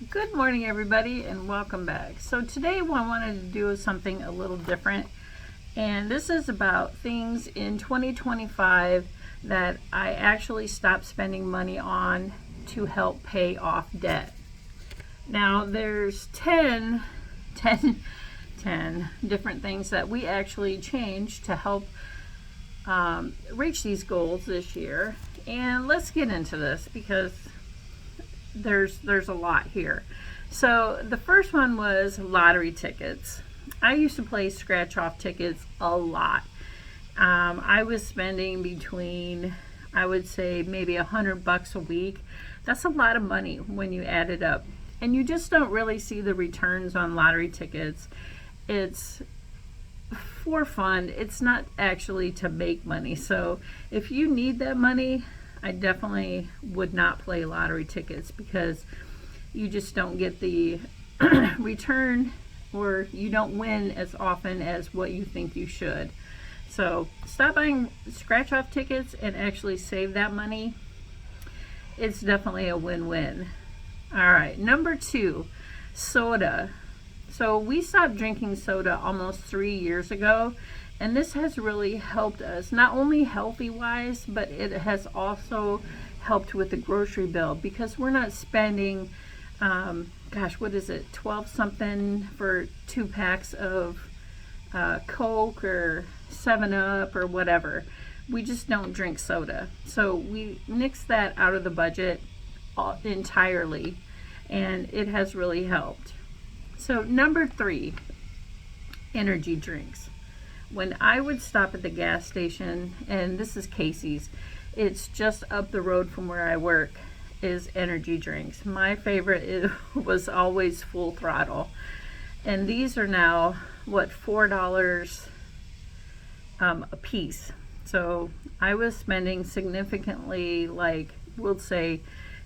Good morning, everybody, and welcome back. So today I wanted to do something a little different, and this is about things in 2025 that I actually stopped spending money on to help pay off debt. Now there's 10 different things that we actually changed to help reach these goals this year, and let's get into this because there's a lot here. So the first one was lottery tickets. I used to play scratch off tickets a lot. I was spending between, I would say, maybe $100 a week. That's a lot of money when you add it up, and you just don't really see the returns on lottery tickets. It's for fun. It's not actually to make money. So if you need that money, I definitely would not play lottery tickets because you just don't get the return, or you don't win as often as what you think you should. So stop buying scratch off tickets and actually save that money. It's definitely a win-win. All right, number 2, soda. So we stopped drinking soda almost 3 years ago, and this has really helped us, not only healthy wise, but it has also helped with the grocery bill because we're not spending, what is it, 12 something for 2 packs of Coke or 7-Up or whatever. We just don't drink soda. So we nix that out of the budget entirely, and it has really helped. So number 3, energy drinks. When I would stop at the gas station, and this is Casey's, it's just up the road from where I work, is energy drinks. My favorite was always Full Throttle. And these are now, $4 a piece. So I was spending significantly, like, we'll say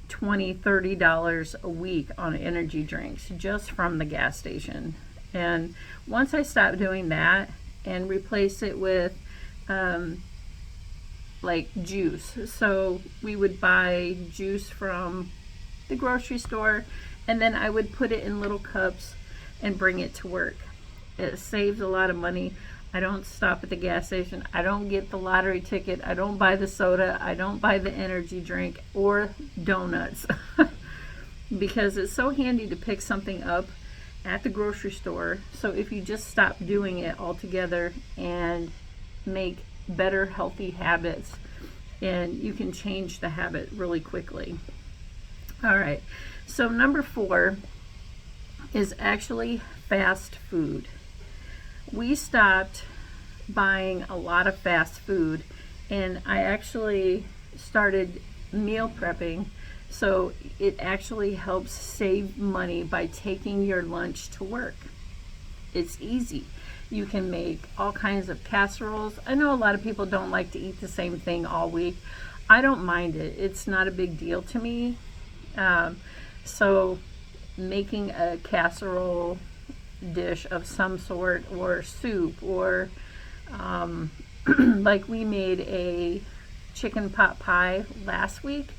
$20, $30 a week on energy drinks just from the gas station. And once I stopped doing that and replace it with like juice. So we would buy juice from the grocery store, and then I would put it in little cups and bring it to work. It saves a lot of money. I don't stop at the gas station. I don't get the lottery ticket. I don't buy the soda. I don't buy the energy drink or donuts because it's so handy to pick something up at the grocery store. So if you just stop doing it altogether and make better healthy habits, and you can change the habit really quickly. All right, so number 4 is actually fast food. We stopped buying a lot of fast food, and I actually started meal prepping. So it actually helps save money by taking your lunch to work. It's easy. You can make all kinds of casseroles. I know a lot of people don't like to eat the same thing all week. I don't mind it. It's not a big deal to me. So making a casserole dish of some sort, or soup, or like we made a chicken pot pie last week,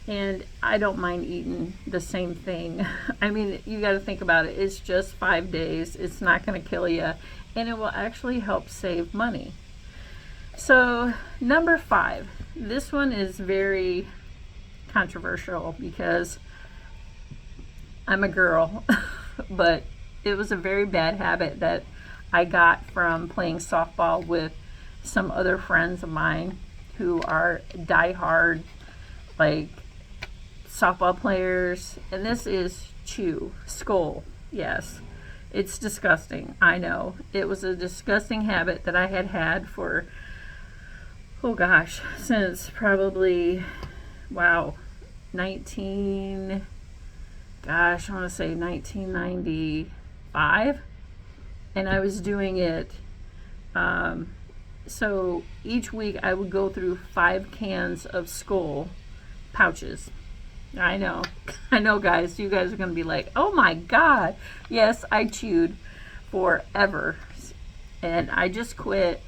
and I don't mind eating the same thing. I mean, you got to think about it. It's just 5 days. It's not going to kill you, and it will actually help save money. So number 5, this one is very controversial because I'm a girl, but it was a very bad habit that I got from playing softball with some other friends of mine who are diehard, like, softball players, and this is chew skull. Yes, it's disgusting. I know it was a disgusting habit that I had for since probably 1995, and I was doing it. So each week I would go through 5 cans of skull pouches. I know, guys. You guys are going to be like, oh my God. Yes, I chewed forever. And I just quit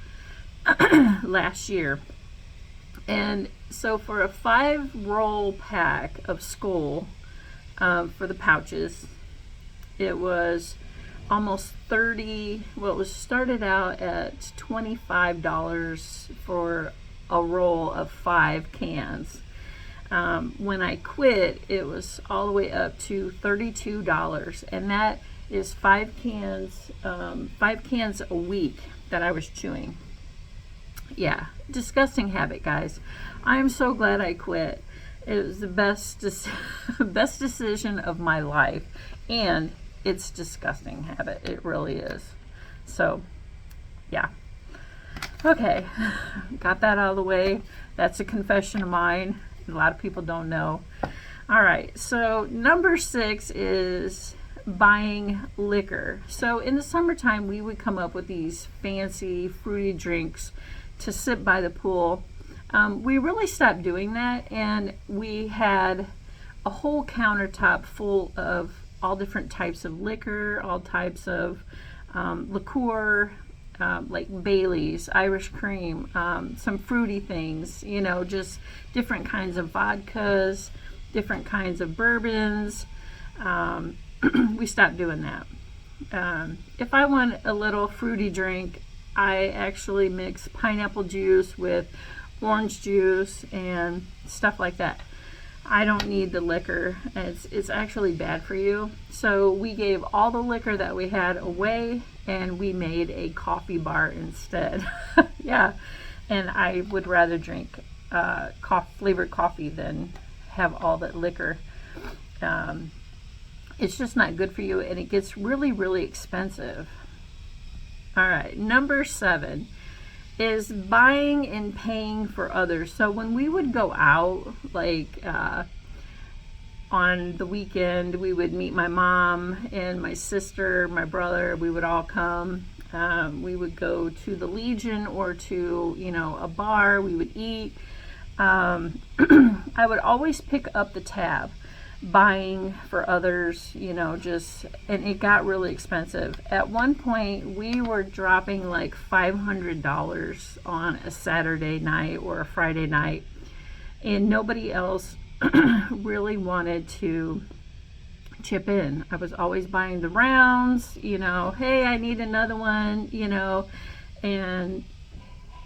last year. And so for a 5 roll pack of Skull, for the pouches. It was almost 30. Well, it was started out at $25 for a roll of 5 cans. When I quit, it was all the way up to $32, and that is 5 cans a week that I was chewing. Yeah, disgusting habit, guys. I'm so glad I quit. It was the best decision of my life, and it's disgusting habit. It really is. So, yeah. Okay, got that out of the way. That's a confession of mine. A lot of people don't know. All right, so number 6 is buying liquor. So in the summertime, we would come up with these fancy fruity drinks to sit by the pool. We really stopped doing that, and we had a whole countertop full of all different types of liquor, all types of liqueur, like Bailey's, Irish cream, some fruity things, you know, just different kinds of vodkas, different kinds of bourbons. We stopped doing that. If I want a little fruity drink, I actually mix pineapple juice with orange juice and stuff like that. I don't need the liquor. It's actually bad for you. So we gave all the liquor that we had away, and we made a coffee bar instead. Yeah, and I would rather drink flavored coffee than have all that liquor. It's just not good for you, and it gets really, really expensive. All right, number 7 is buying and paying for others. So when we would go out, like on the weekend, we would meet my mom and my sister, my brother. We would all come. We would go to the Legion or to, you know, a bar. We would eat. I would always pick up the tab, buying for others, you know, and it got really expensive. At one point, we were dropping like $500 on a Saturday night or a Friday night, and nobody else really wanted to chip in. I was always buying the rounds, you know, hey, I need another one, you know, and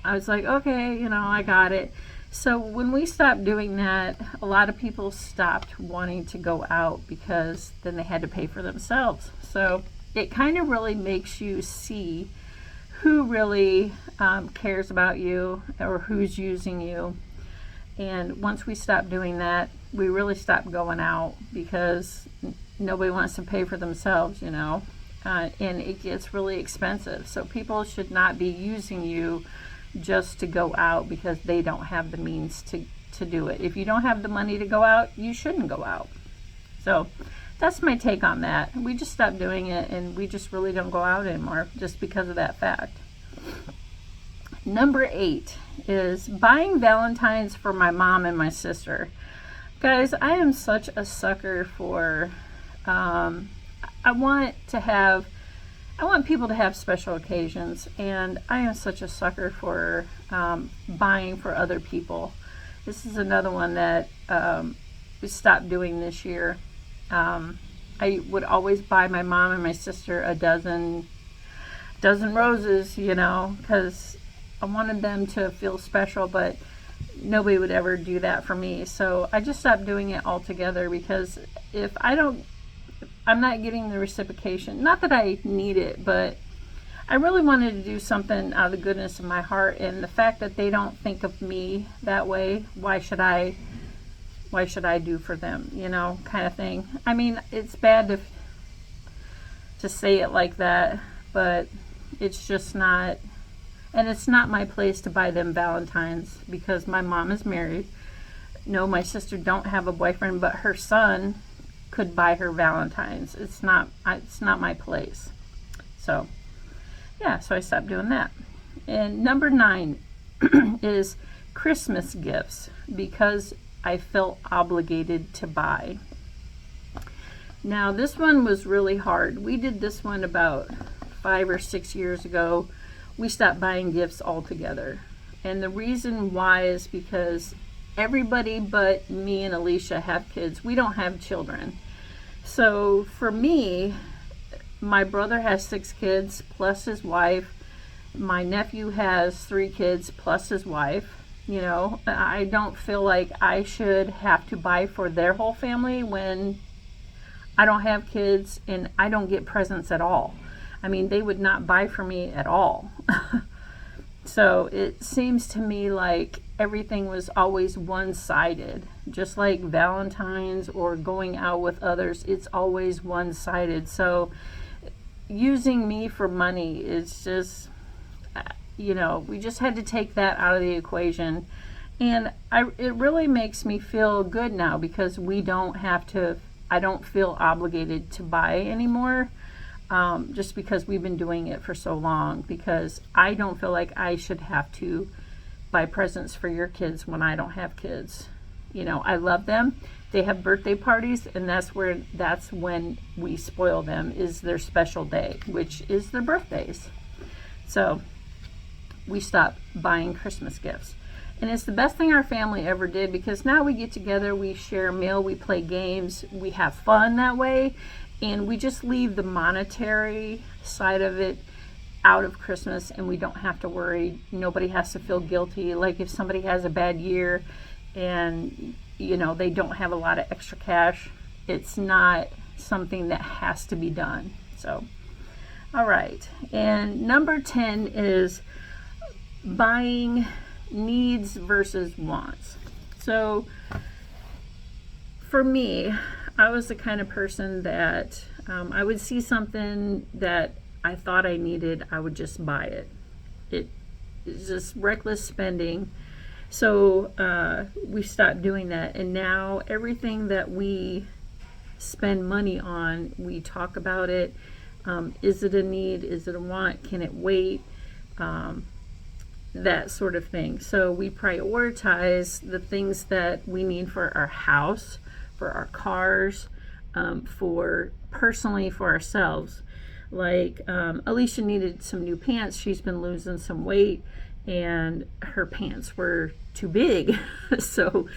I was like, okay, you know, I got it. So when we stopped doing that, a lot of people stopped wanting to go out because then they had to pay for themselves. So it kind of really makes you see who really cares about you or who's using you. And once we stopped doing that, we really stopped going out because nobody wants to pay for themselves, you know, and it gets really expensive. So people should not be using you just to go out because they don't have the means to do it. If you don't have the money to go out, you shouldn't go out. So that's my take on that. We just stopped doing it, and we just really don't go out anymore just because of that fact. Number 8 is buying Valentines for my mom and my sister. Guys, I am such a sucker for I want people to have special occasions, and I am such a sucker for buying for other people. This is another one that we stopped doing this year. I would always buy my mom and my sister a dozen roses, you know, because I wanted them to feel special, but nobody would ever do that for me. So I just stopped doing it altogether because if I'm not getting the reciprocation. Not that I need it, but I really wanted to do something out of the goodness of my heart, and the fact that they don't think of me that way, why should I do for them, you know, kind of thing. I mean, it's bad to say it like that, but it's just not, and it's not my place to buy them Valentines because my mom is married. No, my sister don't have a boyfriend, but her son could buy her Valentines. It's not my place. So yeah, so I stopped doing that. And number 9 is Christmas gifts, because I felt obligated to buy. Now this one was really hard. We did this one about 5 or 6 years ago. We stopped buying gifts altogether, and the reason why is because everybody but me and Alicia have kids. We don't have children. So for me, my brother has 6 kids plus his wife. My nephew has 3 kids plus his wife. You know, I don't feel like I should have to buy for their whole family when I don't have kids and I don't get presents at all. I mean, they would not buy for me at all. So it seems to me like everything was always one-sided. Just like Valentine's or going out with others, it's always one-sided. So using me for money is just, you know, we just had to take that out of the equation. And it really makes me feel good now because we don't have to, I don't feel obligated to buy anymore. Just because we've been doing it for so long, because I don't feel like I should have to buy presents for your kids when I don't have kids. You know, I love them. They have birthday parties, and that's when we spoil them, is their special day, which is their birthdays. So we stopped buying Christmas gifts. And it's the best thing our family ever did, because now we get together, we share a meal, we play games, we have fun that way. And we just leave the monetary side of it out of Christmas, and we don't have to worry. Nobody has to feel guilty. Like if somebody has a bad year and, you know, they don't have a lot of extra cash, it's not something that has to be done. So, all right. And number 10 is buying needs versus wants. So for me, I was the kind of person that I would see something that I thought I needed, I would just buy it. It's just reckless spending. So we stopped doing that. And now everything that we spend money on, we talk about it. Is it a need? Is it a want? Can it wait? That sort of thing. So we prioritize the things that we need for our house, for our cars, for personally for ourselves. Like Alicia needed some new pants. She's been losing some weight and her pants were too big. So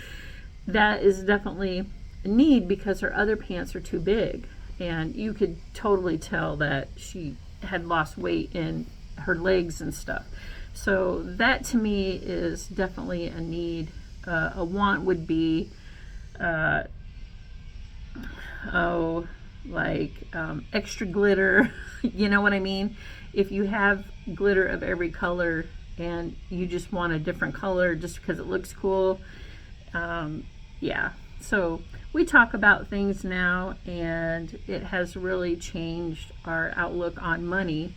that is definitely a need because her other pants are too big. And you could totally tell that she had lost weight in her legs and stuff. So that to me is definitely a need. A want would be extra glitter. You know what I mean? If you have glitter of every color and you just want a different color just because it looks cool, yeah. So we talk about things now, and it has really changed our outlook on money,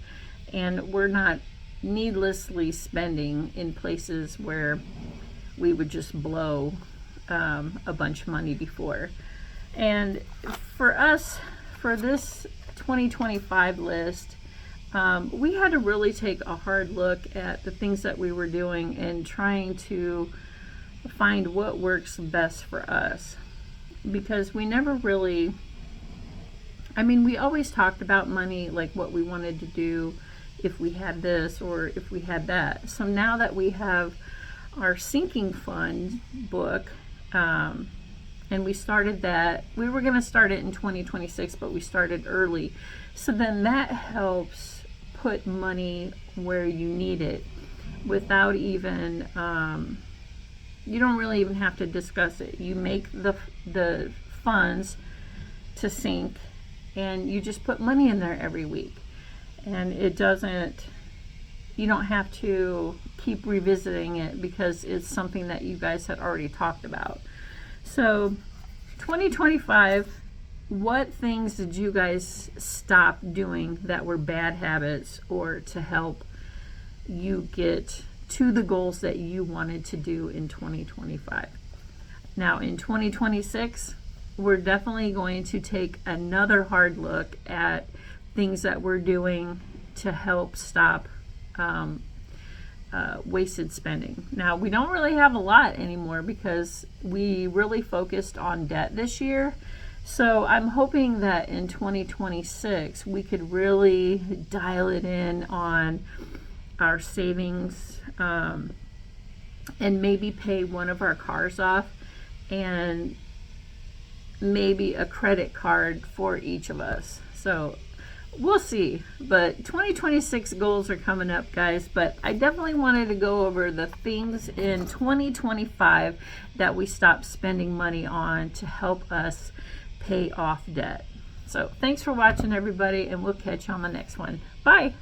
and we're not needlessly spending in places where we would just blow a bunch of money before. And for us, for this 2025 list, we had to really take a hard look at the things that we were doing and trying to find what works best for us. Because we never really, I mean, we always talked about money, like what we wanted to do if we had this or if we had that. So now that we have our sinking fund book, and we started that, we were going to start it in 2026, but we started early. So then that helps put money where you need it without even, you don't really even have to discuss it. You make the funds to sink, and you just put money in there every week. And it doesn't, you don't have to keep revisiting it because it's something that you guys had already talked about. So 2025, what things did you guys stop doing that were bad habits or to help you get to the goals that you wanted to do in 2025? Now in 2026, we're definitely going to take another hard look at things that we're doing to help stop wasted spending. Now, we don't really have a lot anymore because we really focused on debt this year. So I'm hoping that in 2026 we could really dial it in on our savings, and maybe pay one of our cars off and maybe a credit card for each of us. So we'll see. But 2026 goals are coming up, guys. But I definitely wanted to go over the things in 2025 that we stopped spending money on to help us pay off debt. So thanks for watching, everybody, and we'll catch you on the next one. Bye.